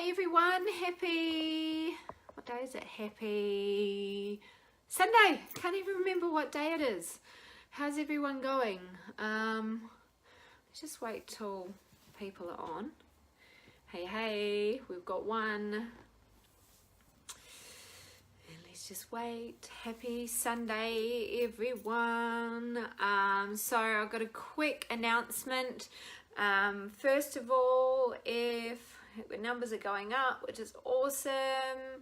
Hey everyone, what day is it? Happy Sunday. Can't even remember what day it is. How's everyone going? Let's just wait till people are on. Hey, we've got one. And let's just wait. Happy Sunday, everyone. So I've got a quick announcement. First of all, if numbers are going up, which is awesome,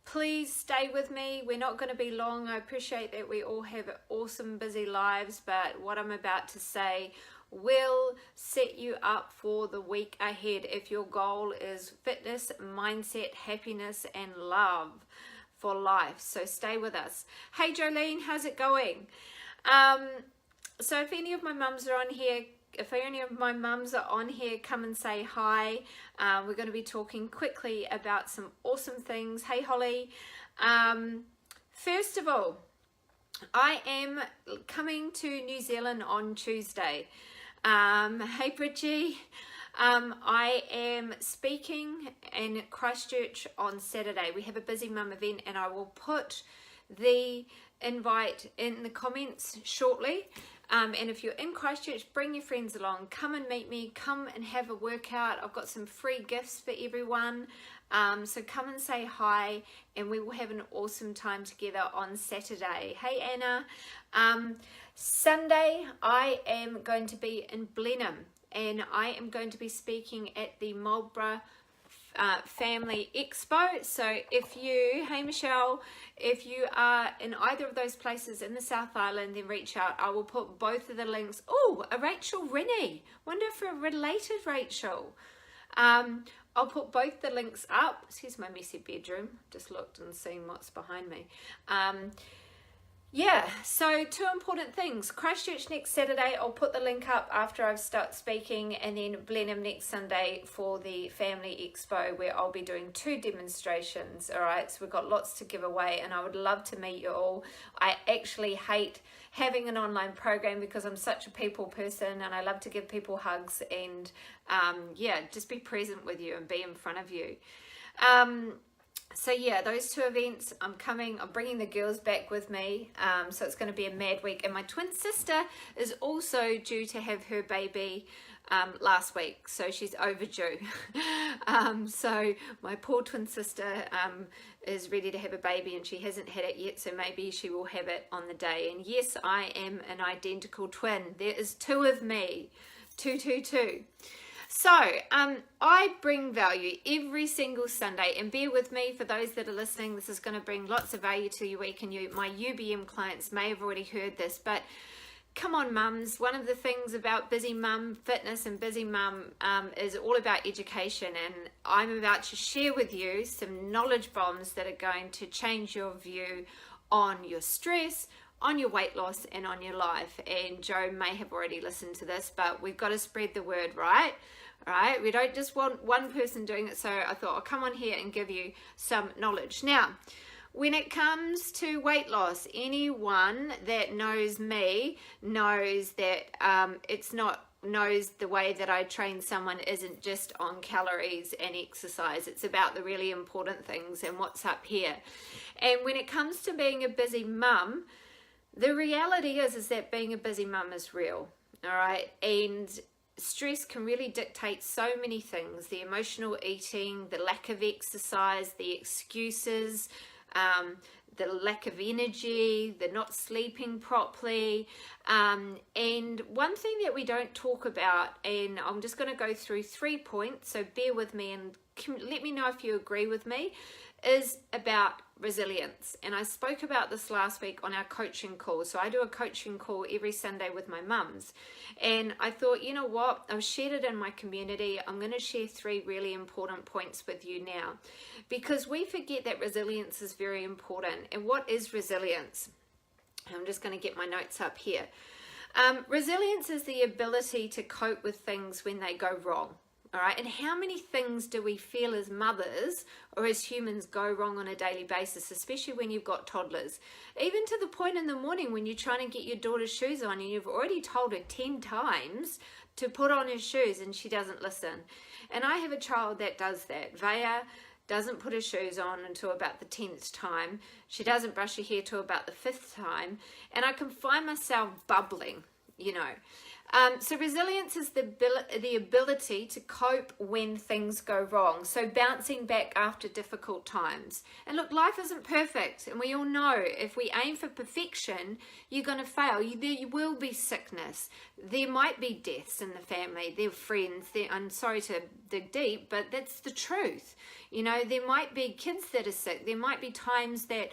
please stay with me. We're not going to be long. I appreciate that we all have awesome busy lives, but what I'm about to say will set you up for the week ahead if your goal is fitness, mindset, happiness and love for life. So stay with us. Hey Jolene, how's it going? So if any of my mums are on here, if any of my mums are on here, come and say hi. We're going to be talking quickly about some awesome things. Hey Holly. First of all, I am coming to New Zealand on Tuesday. Hey Bridgie. I am speaking in Christchurch on Saturday. We have a Busy Mum event and I will put the invite in the comments shortly. And if you're in Christchurch, bring your friends along. Come and meet me. Come and have a workout. I've got some free gifts for everyone. So come and say hi and we will have an awesome time together on Saturday. Hey Anna. Sunday, I am going to be in Blenheim and I am going to be speaking at the Marlborough Family Expo. So if you, hey Michelle, if you are in either of those places in the South Island, then reach out. I will put both of the links. Oh, a Rachel Rennie. Wonder if we're related, Rachel. I'll put both the links up. Here's my messy bedroom. Just looked and seen what's behind me. Yeah, so two important things. Christchurch next Saturday, I'll put the link up after I've started speaking, and then Blenheim next Sunday for the Family Expo where I'll be doing 2 demonstrations, all right? So we've got lots to give away and I would love to meet you all. I actually hate having an online program because I'm such a people person and I love to give people hugs and yeah, just be present with you and be in front of you. So yeah, those 2 events, I'm bringing the girls back with me, so it's going to be a mad week. And my twin sister is also due to have her baby last week, so she's overdue. So my poor twin sister is ready to have a baby and she hasn't had it yet, so maybe she will have it on the day. And yes, I am an identical twin. There is 2 of me, 2. So, I bring value every single Sunday, and bear with me for those that are listening, this is going to bring lots of value to your week, and my UBM clients may have already heard this, but come on mums, one of the things about Busy Mum Fitness and Busy Mum is all about education, and I'm about to share with you some knowledge bombs that are going to change your view on your stress, on your weight loss and on your life. And Joe may have already listened to this, but we've got to spread the word, right? Right? We don't just want one person doing it. So I thought I'll come on here and give you some knowledge. Now, when it comes to weight loss, anyone that knows me knows that knows the way that I train someone isn't just on calories and exercise. It's about the really important things and what's up here. And when it comes to being a busy mum, the reality is that being a busy mum is real, all right? And stress can really dictate so many things: the emotional eating, the lack of exercise, the excuses, the lack of energy, the not sleeping properly. And one thing that we don't talk about, and I'm just going to go through 3 points, so bear with me and let me know if you agree with me, is about resilience. And I spoke about this last week on our coaching call. So I do a coaching call every Sunday with my mums, and I thought, you know what, I've shared it in my community. I'm going to share 3 really important points with you now, because we forget that resilience is very important. And what is resilience? I'm just going to get my notes up here. Resilience is the ability to cope with things when they go wrong. All right, and how many things do we feel as mothers or as humans go wrong on a daily basis, especially when you've got toddlers? Even to the point in the morning when you're trying to get your daughter's shoes on and you've already told her 10 times to put on her shoes and she doesn't listen. And I have a child that does that. Vaya doesn't put her shoes on until about the 10th time. She doesn't brush her hair till about the 5th time. And I can find myself bubbling, you know. So resilience is the ability to cope when things go wrong. So bouncing back after difficult times. And look, life isn't perfect. And we all know if we aim for perfection, you're going to fail. There will be sickness. There might be deaths in the family. They're friends. I'm sorry to dig deep, but that's the truth. You know, there might be kids that are sick. There might be times that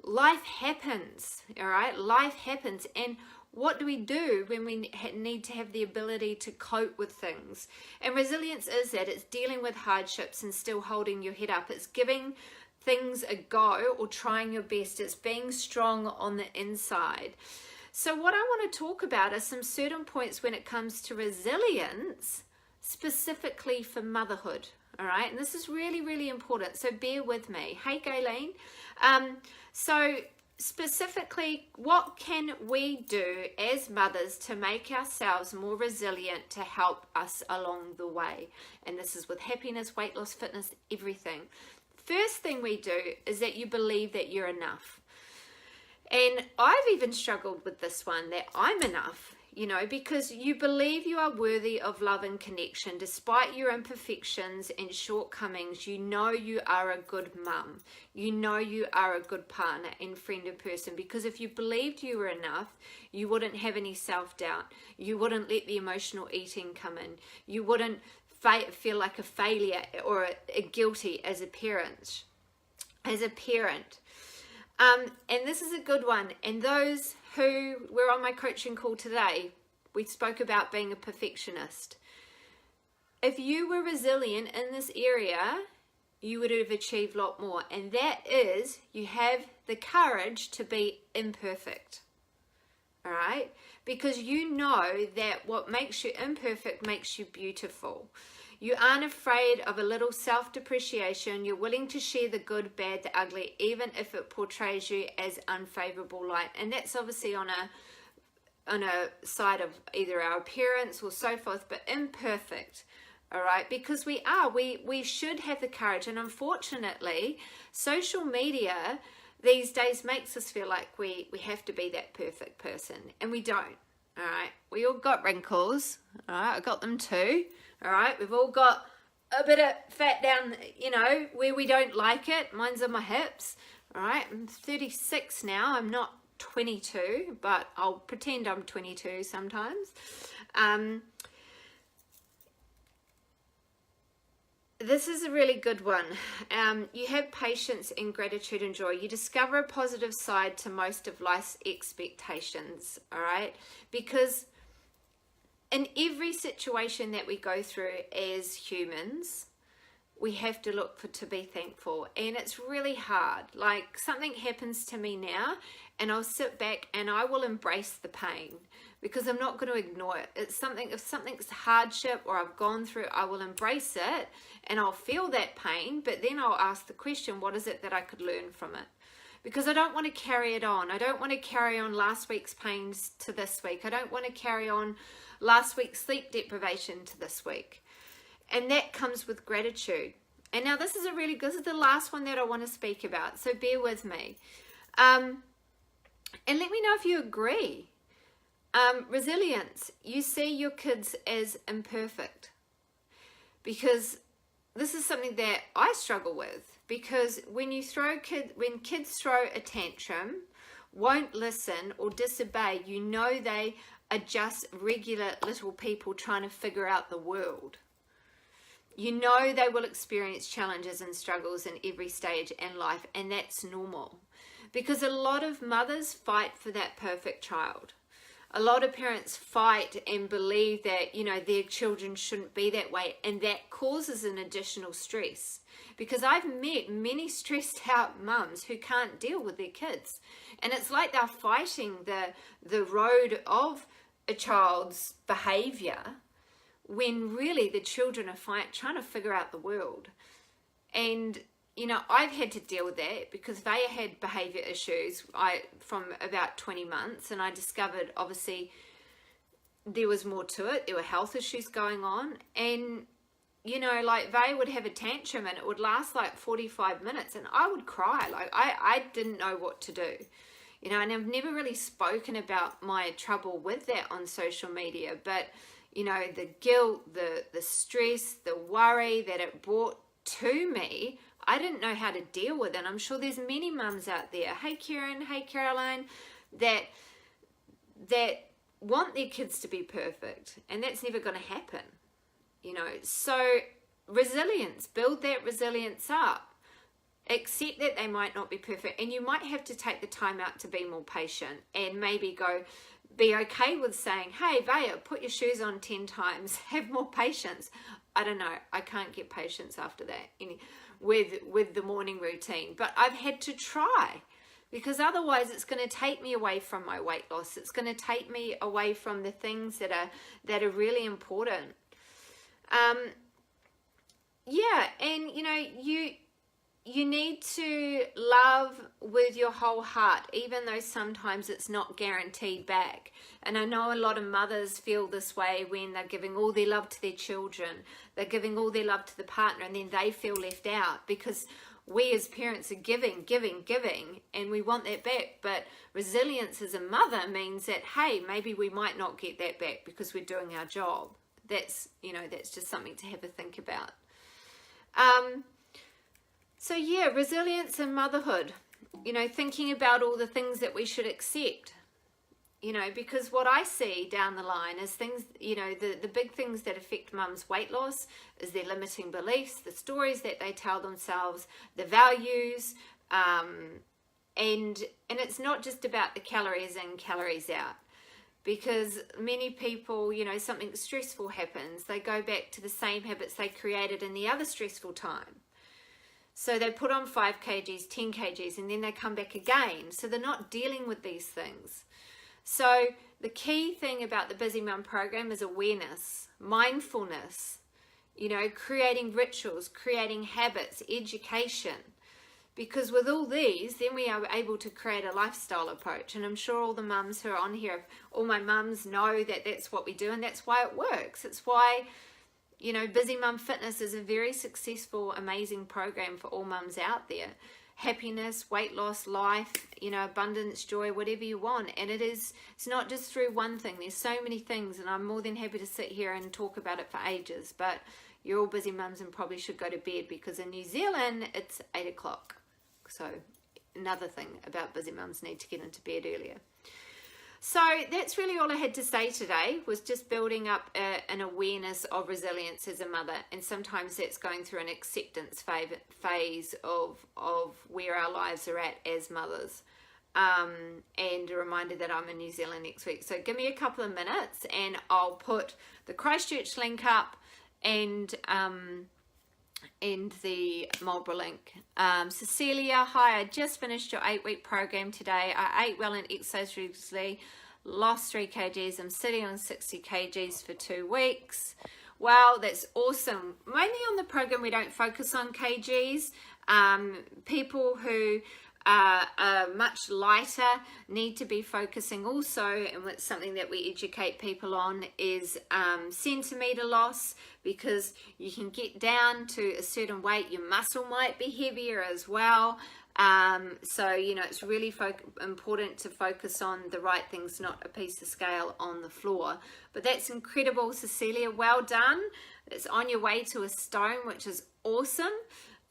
life happens, all right? Life happens. And what do we do when we need to have the ability to cope with things? And resilience is that. It's dealing with hardships and still holding your head up. It's giving things a go or trying your best. It's being strong on the inside. So what I want to talk about are some certain points when it comes to resilience, specifically for motherhood. All right, and this is really, really important. So bear with me. Hey, Gayleen. So specifically, what can we do as mothers to make ourselves more resilient to help us along the way? And this is with happiness, weight loss, fitness, everything. First thing we do is that you believe that you're enough. And I've even struggled with this one, that I'm enough, you know, because you believe you are worthy of love and connection. Despite your imperfections and shortcomings, you know you are a good mum. You know you are a good partner and friend and person. Because if you believed you were enough, you wouldn't have any self-doubt. You wouldn't let the emotional eating come in. You wouldn't feel like a failure or a guilty as a parent. And this is a good one. And those who were on my coaching call today, we spoke about being a perfectionist. If you were resilient in this area, you would have achieved a lot more. And that is, you have the courage to be imperfect. All right? Because you know that what makes you imperfect makes you beautiful. You aren't afraid of a little self-depreciation. You're willing to share the good, bad, the ugly, even if it portrays you as unfavorable light. And that's obviously on a side of either our appearance or so forth, but imperfect. All right, because we should have the courage. And unfortunately, social media these days makes us feel like we have to be that perfect person, and we don't. All right, we all got wrinkles. All right, I got them too. All right, we've all got a bit of fat down, you know, where we don't like it. Mine's on my hips. All right, I'm 36 now. I'm not 22, but I'll pretend I'm 22 sometimes. This is a really good one. You have patience and gratitude and joy. You discover a positive side to most of life's expectations, all right? Because in every situation that we go through as humans, we have to look to be thankful. And it's really hard. Like, something happens to me now, and I'll sit back and I will embrace the pain, because I'm not going to ignore it. If something's hardship or I've gone through, I will embrace it and I'll feel that pain, but then I'll ask the question, what is it that I could learn from it? Because I don't want to carry it on. I don't want to carry on last week's pains to this week. I don't want to carry on last week's sleep deprivation to this week. And that comes with gratitude. And now this is the last one that I want to speak about. So bear with me. And let me know if you agree. Resilience. You see your kids as imperfect. Because this is something that I struggle with. Because when kids throw a tantrum, won't listen or disobey, you know they are just regular little people trying to figure out the world. You know they will experience challenges and struggles in every stage in life, and that's normal. Because a lot of mothers fight for that perfect child. A lot of parents fight and believe that, you know, their children shouldn't be that way, and that causes an additional stress. Because I've met many stressed out mums who can't deal with their kids. And it's like they're fighting the road of a child's behavior, when really the children are trying to figure out the world. And, you know, I've had to deal with that because Vaya had behavior issues from about 20 months. And I discovered, obviously, there was more to it. There were health issues going on, and you know, like they would have a tantrum and it would last like 45 minutes and I would cry. Like I didn't know what to do, you know, and I've never really spoken about my trouble with that on social media, but you know, the guilt, the stress, the worry that it brought to me, I didn't know how to deal with it. And I'm sure there's many mums out there, hey Karen, hey Caroline, that want their kids to be perfect, and that's never going to happen. You know, so resilience, build that resilience up. Accept that they might not be perfect, and you might have to take the time out to be more patient and maybe be okay with saying, hey, Vaya, put your shoes on 10 times, have more patience. I don't know, I can't get patience after that with the morning routine, but I've had to try, because otherwise it's going to take me away from my weight loss. It's going to take me away from the things that are really important. Yeah, and you know, you need to love with your whole heart, even though sometimes it's not guaranteed back. And I know a lot of mothers feel this way when they're giving all their love to their children, they're giving all their love to the partner, and then they feel left out, because we as parents are giving, and we want that back. But resilience as a mother means that, hey, maybe we might not get that back because we're doing our job. That's, you know, that's just something to have a think about. So yeah, resilience and motherhood, you know, thinking about all the things that we should accept, you know, because what I see down the line is things, you know, the big things that affect mums' weight loss is their limiting beliefs, the stories that they tell themselves, the values, and it's not just about the calories in, calories out. Because many people, you know, something stressful happens, they go back to the same habits they created in the other stressful time. So they put on 5 kgs, 10 kgs, and then they come back again. So they're not dealing with these things. So the key thing about the Busy Mum program is awareness, mindfulness, you know, creating rituals, creating habits, education. Because with all these, then we are able to create a lifestyle approach. And I'm sure all the mums who are on here, all my mums know that that's what we do, and that's why it works. It's why, you know, Busy Mum Fitness is a very successful, amazing program for all mums out there. Happiness, weight loss, life, you know, abundance, joy, whatever you want. And it's not just through one thing. There's so many things, and I'm more than happy to sit here and talk about it for ages. But you're all busy mums and probably should go to bed, because in New Zealand, it's 8 o'clock. So another thing about busy mums need to get into bed earlier. So that's really all I had to say today, was just building up an awareness of resilience as a mother. And sometimes that's going through an acceptance phase of where our lives are at as mothers. And a reminder that I'm in New Zealand next week. So give me a couple of minutes and I'll put the Christchurch link up and the Marlborough link. Cecilia, hi, I just finished your 8-week program today. I ate well and exercised regularly, lost 3 kgs. I'm sitting on 60 kgs for 2 weeks. Wow, that's awesome. Mainly on the program, we don't focus on kgs. People who are much lighter need to be focusing also, and it's something that we educate people on, is centimeter loss, because you can get down to a certain weight, your muscle might be heavier as well. So, you know, it's really important to focus on the right things, not a piece of scale on the floor. But that's incredible, Cecilia. Well done. It's on your way to a stone, which is awesome.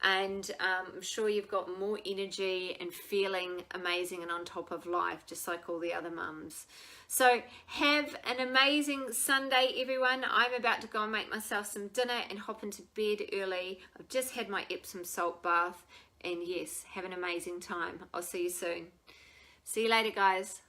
And I'm sure you've got more energy and feeling amazing and on top of life, just like all the other mums. So have an amazing Sunday, everyone. I'm about to go and make myself some dinner and hop into bed early. I've just had my Epsom salt bath. And yes, have an amazing time. I'll see you soon. See you later, guys.